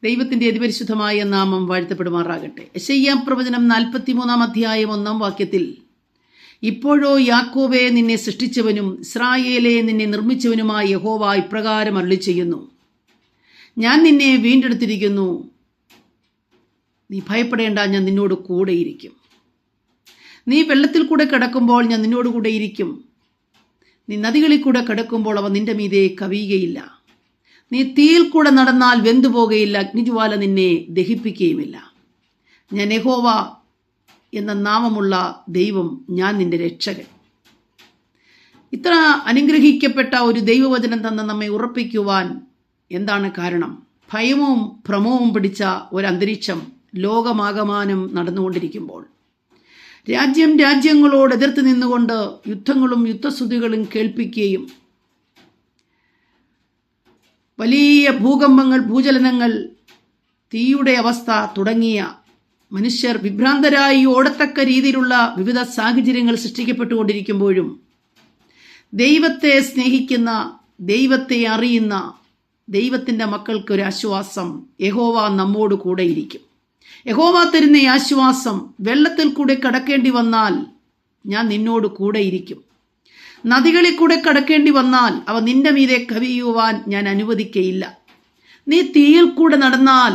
ദൈവത്തിന്റെ അതിപരിശുദ്ധമായ നാമം വാഴ്ത്തപ്പെടുമാറാകട്ടെ. യെശയ്യാ പ്രവചനം 43 അധ്യായം 1 വാക്യത്തിൽ, ഇപ്പോഴോ യാക്കോബേ നിന്നെ സൃഷ്ടിച്ചവനും ഇസ്രായേലേ നിന്നെ നിർമ്മിച്ചവനുമായ യഹോവ ഇപ്രകാരം അരുളിച്ചെയ്യുന്നു, ഞാൻ നിന്നെ വീണ്ടെടുത്തിരിക്കുന്നു, നീ ഭയപ്പെടേണ്ട, ഞാൻ നിന്നോട് കൂടെയിരിക്കും. നീ വെള്ളത്തിൽ കൂടെ കിടക്കുമ്പോൾ ഞാൻ നിന്നോട് കൂടെ ഇരിക്കും. നീ നദികളിൽ കൂടെ കിടക്കുമ്പോൾ അവ നിന്റെ മീതെ കവിയുകയില്ല. നീ തീയിൽ കൂടെ നടന്നാൽ വെന്തുപോകുകയില്ല, അഗ്നിജ്വാല നിന്നെ ദഹിപ്പിക്കുകയുമില്ല. ഞാൻ യഹോവ എന്ന നാമമുള്ള ദൈവം, ഞാൻ നിന്റെ രക്ഷകൻ. ഇത്ര അനുഗ്രഹിക്കപ്പെട്ട ഒരു ദൈവവചനം തന്ന് നമ്മെ ഉറപ്പിക്കുവാൻ എന്താണ് കാരണം? ഭയവും ഭ്രമവും പിടിച്ച ഒരന്തരീക്ഷം ലോകമാകമാനം നടന്നുകൊണ്ടിരിക്കുമ്പോൾ, രാജ്യങ്ങളോട് എതിർത്ത് നിന്നുകൊണ്ട് യുദ്ധങ്ങളും യുദ്ധശ്രുതികളും കേൾപ്പിക്കുകയും വലിയ ഭൂകമ്പങ്ങൾ, ഭൂചലനങ്ങൾ, തീയുടെ അവസ്ഥ തുടങ്ങിയ മനുഷ്യർ വിഭ്രാന്തരായി ഓടത്തക്ക രീതിയിലുള്ള വിവിധ സാഹചര്യങ്ങൾ സൃഷ്ടിക്കപ്പെട്ടുകൊണ്ടിരിക്കുമ്പോഴും ദൈവത്തെ സ്നേഹിക്കുന്ന, ദൈവത്തെ അറിയുന്ന ദൈവത്തിൻ്റെ മക്കൾക്കൊരാശ്വാസം, യഹോവ നമ്മോട് കൂടെയിരിക്കും. യഹോവ തരുന്ന ഈ ആശ്വാസം, വെള്ളത്തിൽ കൂടെ കടക്കേണ്ടി വന്നാൽ ഞാൻ നിന്നോട് കൂടെയിരിക്കും. നദികളിൽ കൂടെ കടക്കേണ്ടി വന്നാൽ അവ നിന്റെ മീതെ കവിയുവാൻ ഞാൻ അനുവദിക്കയില്ല. നീ തീയിൽ കൂടെ നടന്നാൽ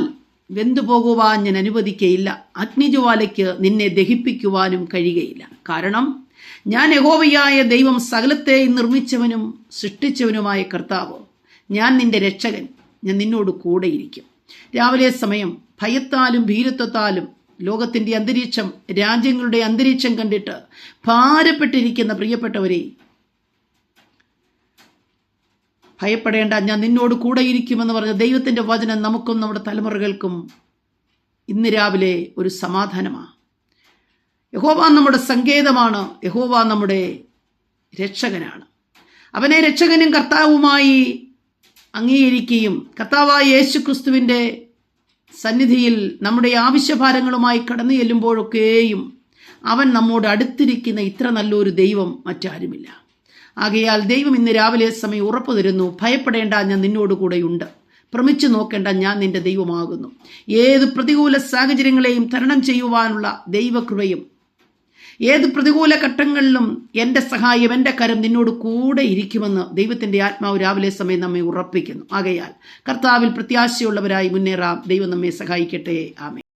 വെന്തുപോകുവാൻ ഞാൻ അനുവദിക്കയില്ല. അഗ്നിജ്വാലയ്ക്ക് നിന്നെ ദഹിപ്പിക്കുവാനും കഴിയുകയില്ല. കാരണം ഞാൻ യഹോവയായ ദൈവം, സകലത്തെയും നിർമ്മിച്ചവനും സൃഷ്ടിച്ചവനുമായ കർത്താവ്, ഞാൻ നിന്റെ രക്ഷകൻ, ഞാൻ നിന്നോട് കൂടെയിരിക്കും. രാവിലെ സമയം ഭയത്താലും ഭീരുത്വത്താലും ലോകത്തിൻ്റെ അന്തരീക്ഷം, രാജ്യങ്ങളുടെ അന്തരീക്ഷം കണ്ടിട്ട് ഭാരപ്പെട്ടിരിക്കുന്ന പ്രിയപ്പെട്ടവരെ, ഭയപ്പെടേണ്ട, ഞാൻ നിന്നോട് കൂടെയിരിക്കുമെന്ന് പറഞ്ഞ ദൈവത്തിൻ്റെ വചനം നമുക്കും നമ്മുടെ തലമുറകൾക്കും ഇന്ന് രാവിലെ ഒരു സമാധാനമാണ്. യഹോവ നമ്മുടെ സങ്കേതമാണ്, യഹോവ നമ്മുടെ രക്ഷകനാണ്. അവനെ രക്ഷകനും കർത്താവുമായി അംഗീകരിക്കുകയും കർത്താവായ യേശു ക്രിസ്തുവിൻ്റെ സന്നിധിയിൽ നമ്മുടെ ആവശ്യഭാരങ്ങളുമായി കടന്നു ചെല്ലുമ്പോഴൊക്കെയും അവൻ നമ്മോട് അടുത്തിരിക്കുന്ന ഇത്ര നല്ലൊരു ദൈവം മറ്റാരുമില്ല. ആകയാൽ ദൈവം ഇന്ന് രാവിലെ സമയം ഉറപ്പു തരുന്നു, ഭയപ്പെടേണ്ട, ഞാൻ നിന്നോട് കൂടെയുണ്ട്. ഭ്രമിച്ചു നോക്കേണ്ട, ഞാൻ നിന്റെ ദൈവമാകുന്നു. ഏത് പ്രതികൂല സാഹചര്യങ്ങളെയും തരണം ചെയ്യുവാനുള്ള ദൈവകൃപയും, ഏത് പ്രതികൂല ഘട്ടങ്ങളിലും എൻ്റെ സഹായം, എൻ്റെ കരം നിന്നോട് കൂടെ ഇരിക്കുമെന്ന് ദൈവത്തിൻ്റെ ആത്മാവ് രാവിലെ സമയം നമ്മെ ഉറപ്പിക്കുന്നു. ആകയാൽ കർത്താവിൽ പ്രത്യാശയുള്ളവരായി മുന്നേറാം. ദൈവം നമ്മെ സഹായിക്കട്ടെ. ആമേൻ.